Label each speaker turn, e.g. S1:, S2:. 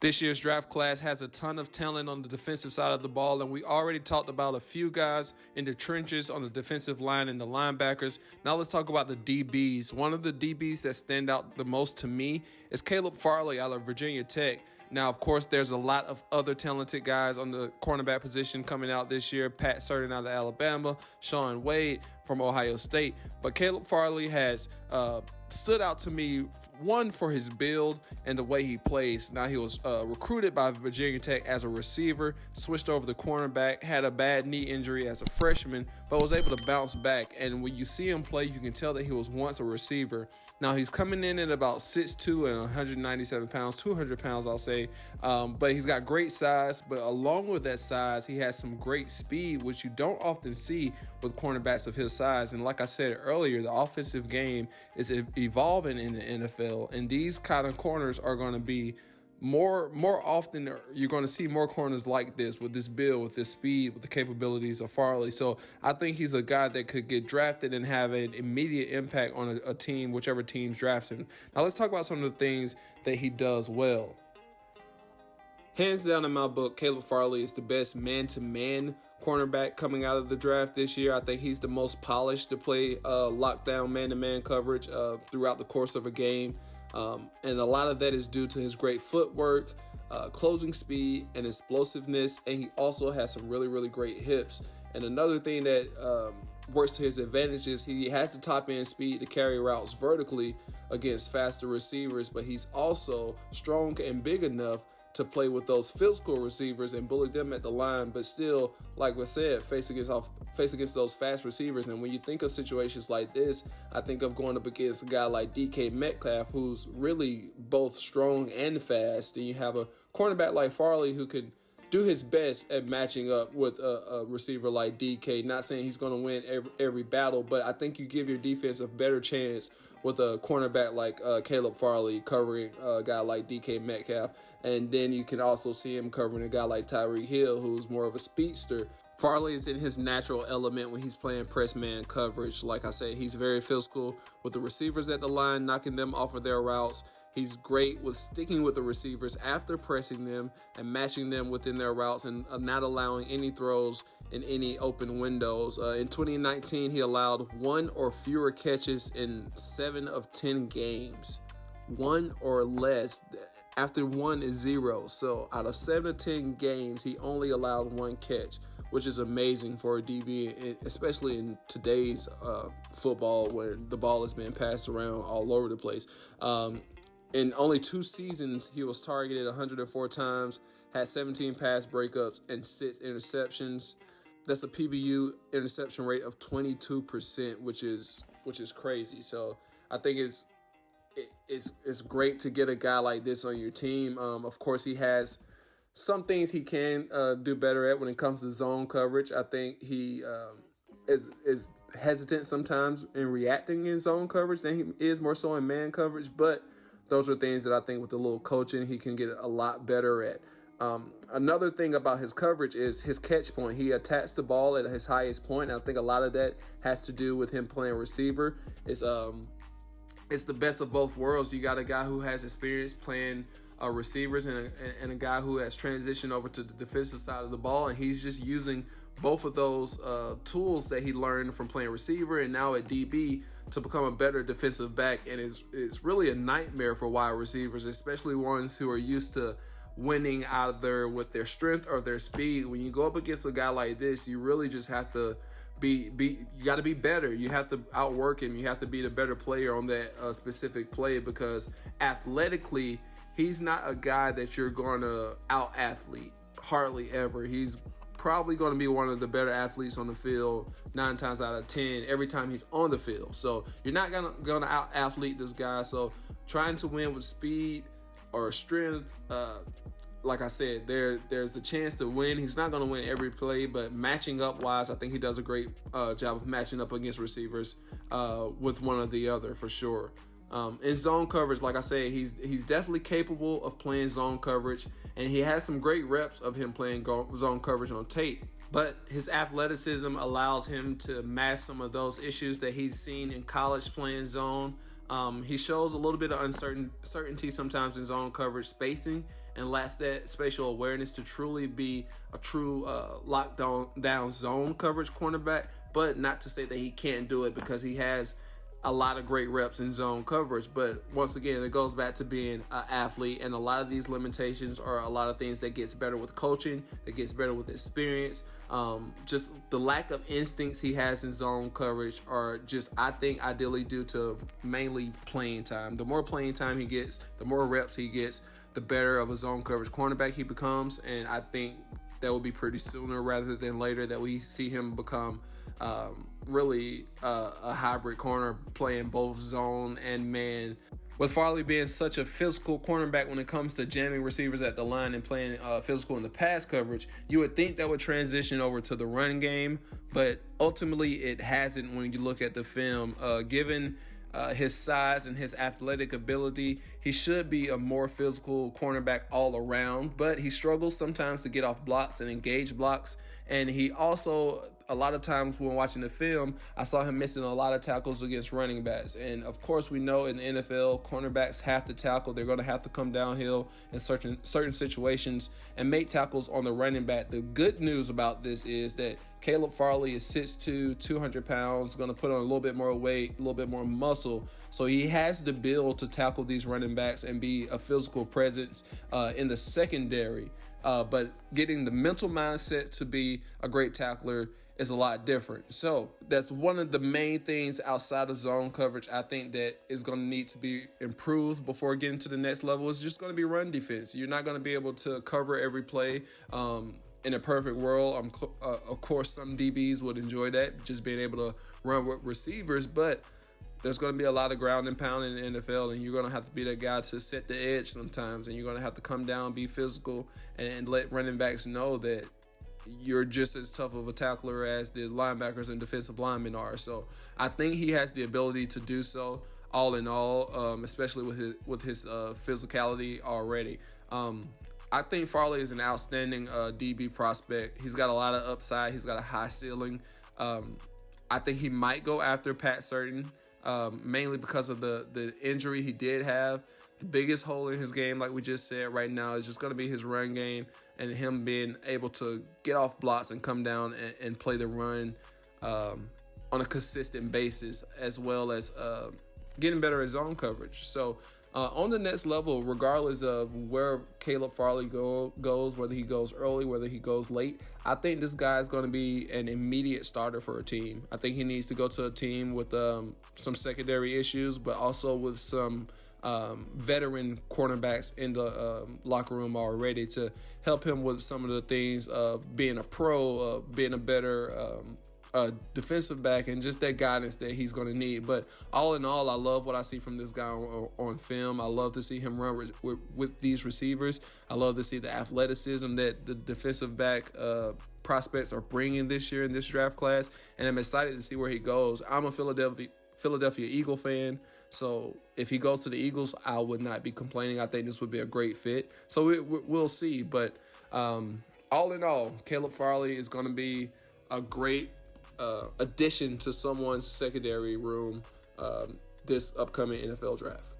S1: This year's draft class has a ton of talent on the defensive side of the ball, and we already talked about a few guys in the trenches on the defensive line and the linebackers. Now let's talk about the DBs. One of the DBs that stand out the most to me is Caleb Farley out of Virginia Tech. Now, of course, there's a lot of other talented guys on the cornerback position coming out this year. Pat Surtain out of Alabama, Shaun Wade from Ohio State. But Caleb Farley has stood out to me, one, for his build and the way he plays. Now, he was recruited by Virginia Tech as a receiver, switched over to cornerback, had a bad knee injury as a freshman, but was able to bounce back. And when you see him play, you can tell that he was once a receiver. Now, he's coming in at about 6'2" and 197 pounds, 200 pounds, I'll say. But he's got great size, but along with that size, he has some great speed, which you don't often see with cornerbacks of his size. And like I said earlier, the offensive game is evolving in the NFL, and these kind of corners are going to be more often. You're going to see more corners like this, with this build, with this speed, with the capabilities of Farley. So I think he's a guy that could get drafted and have an immediate impact on a team, whichever team drafts him. Now let's talk about some of the things that he does well. Hands down in my book, Caleb Farley is the best man-to-man cornerback coming out of the draft this year. I think he's the most polished to play lockdown man-to-man coverage throughout the course of a game. And a lot of that is due to his great footwork, closing speed, and explosiveness. And he also has some really, really great hips. And another thing that works to his advantage is he has the top end speed to carry routes vertically against faster receivers, but he's also strong and big enough to play with those physical receivers and bully them at the line, but still, like we said, face against those fast receivers. And when you think of situations like this, I think of going up against a guy like DK Metcalf, who's really both strong and fast. And you have a cornerback like Farley who can do his best at matching up with a receiver like DK. Not saying he's going to win every battle, but I think you give your defense a better chance with a cornerback like Caleb Farley covering a guy like DK Metcalf. And then you can also see him covering a guy like Tyreek Hill, who's more of a speedster. Farley is in his natural element when he's playing press man coverage. Like I said, he's very physical with the receivers at the line, knocking them off of their routes. He's great with sticking with the receivers after pressing them and matching them within their routes and not allowing any throws in any open windows. In 2019, he allowed 1 or fewer catches in 7 of 10 games. 1 or less. After 1 is 0. So out of 7 of 10 games, he only allowed 1 catch, which is amazing for a DB, especially in today's football where the ball is being passed around all over the place. In only 2 seasons, he was targeted 104 times, had 17 pass breakups, and 6 interceptions. That's a PBU interception rate of 22%, which is crazy. So I think it's great to get a guy like this on your team. Of course, he has some things he can do better at when it comes to zone coverage. I think he is hesitant sometimes in reacting in zone coverage than he is more so in man coverage, but those are things that I think with a little coaching, he can get a lot better at. Another thing about his coverage is his catch point. He attacks the ball at his highest point. And I think a lot of that has to do with him playing receiver. It's the best of both worlds. You got a guy who has experience playing receivers and a guy who has transitioned over to the defensive side of the ball, and he's just using both of those tools that he learned from playing receiver and now at DB to become a better defensive back. And it's really a nightmare for wide receivers, especially ones who are used to winning either with their strength or their speed. When you go up against a guy like this, you really just have to you got to be better. You have to outwork him. You have to be the better player on that specific play, because athletically, he's not a guy that you're going to out-athlete. Hardly ever. He's probably going to be one of the better athletes on the field 9 times out of 10 every time he's on the field. So you're not going to out-athlete this guy. So trying to win with speed or strength, like I said, there's a chance to win. He's not going to win every play, but matching up wise, I think he does a great job of matching up against receivers with one or the other for sure. In zone coverage, like I said, he's definitely capable of playing zone coverage, and he has some great reps of him playing zone coverage on tape. But his athleticism allows him to mask some of those issues that he's seen in college playing zone. He shows a little bit of uncertainty sometimes in zone coverage spacing, and lacks that spatial awareness to truly be a true lockdown zone coverage cornerback. But not to say that he can't do it, because he has a lot of great reps in zone coverage. But once again, it goes back to being an athlete, and a lot of these limitations are a lot of things that gets better with coaching, that gets better with experience. Just the lack of instincts he has in zone coverage are just, I think, ideally due to mainly playing time. The more playing time he gets, the more reps he gets, the better of a zone coverage cornerback he becomes. And I think that will be pretty sooner rather than later that we see him become really a hybrid corner, playing both zone and man. With Farley being such a physical cornerback when it comes to jamming receivers at the line and playing physical in the pass coverage, you would think that would transition over to the run game, but ultimately it hasn't when you look at the film. Given his size and his athletic ability, he should be a more physical cornerback all around, but he struggles sometimes to get off blocks and engage blocks. And he also, a lot of times when watching the film, I saw him missing a lot of tackles against running backs. And of course, we know in the NFL, cornerbacks have to tackle. They're going to have to come downhill in certain situations and make tackles on the running back. The good news about this is that Caleb Farley is 6'2", 200 pounds, going to put on a little bit more weight, a little bit more muscle. So he has the build to tackle these running backs and be a physical presence in the secondary. But getting the mental mindset to be a great tackler is a lot different. So that's one of the main things outside of zone coverage I think that is going to need to be improved before getting to the next level. It's just going to be run defense. You're not going to be able to cover every play. In a perfect world, of course, some DBs would enjoy that, just being able to run with receivers, but there's going to be a lot of ground and pound in the NFL, and you're going to have to be that guy to set the edge sometimes, and you're going to have to come down, be physical, and let running backs know that you're just as tough of a tackler as the linebackers and defensive linemen are. So I think he has the ability to do so, all in all, especially with his physicality already. I think Farley is an outstanding DB prospect. He's got a lot of upside. He's got a high ceiling. I think he might go after Pat Certain, mainly because of the injury he did have. The biggest hole in his game, like we just said right now, is just going to be his run game and him being able to get off blocks and come down and play the run on a consistent basis, as well as getting better at zone coverage. So on the next level, regardless of where Caleb Farley goes, whether he goes early, whether he goes late, I think this guy is going to be an immediate starter for a team. I think he needs to go to a team with some secondary issues, but also with some veteran cornerbacks in the locker room already to help him with some of the things of being a pro, of being a better defensive back, and just that guidance that he's going to need. But all in all, I love what I see from this guy on film. I love to see him run with these receivers. I love to see the athleticism that the defensive back prospects are bringing this year in this draft class, and I'm excited to see where he goes. I'm a Philadelphia Eagle fan, so if he goes to the Eagles, I would not be complaining. I think this would be a great fit. So we'll see. But all in all, Caleb Farley is going to be a great addition to someone's secondary room this upcoming NFL draft.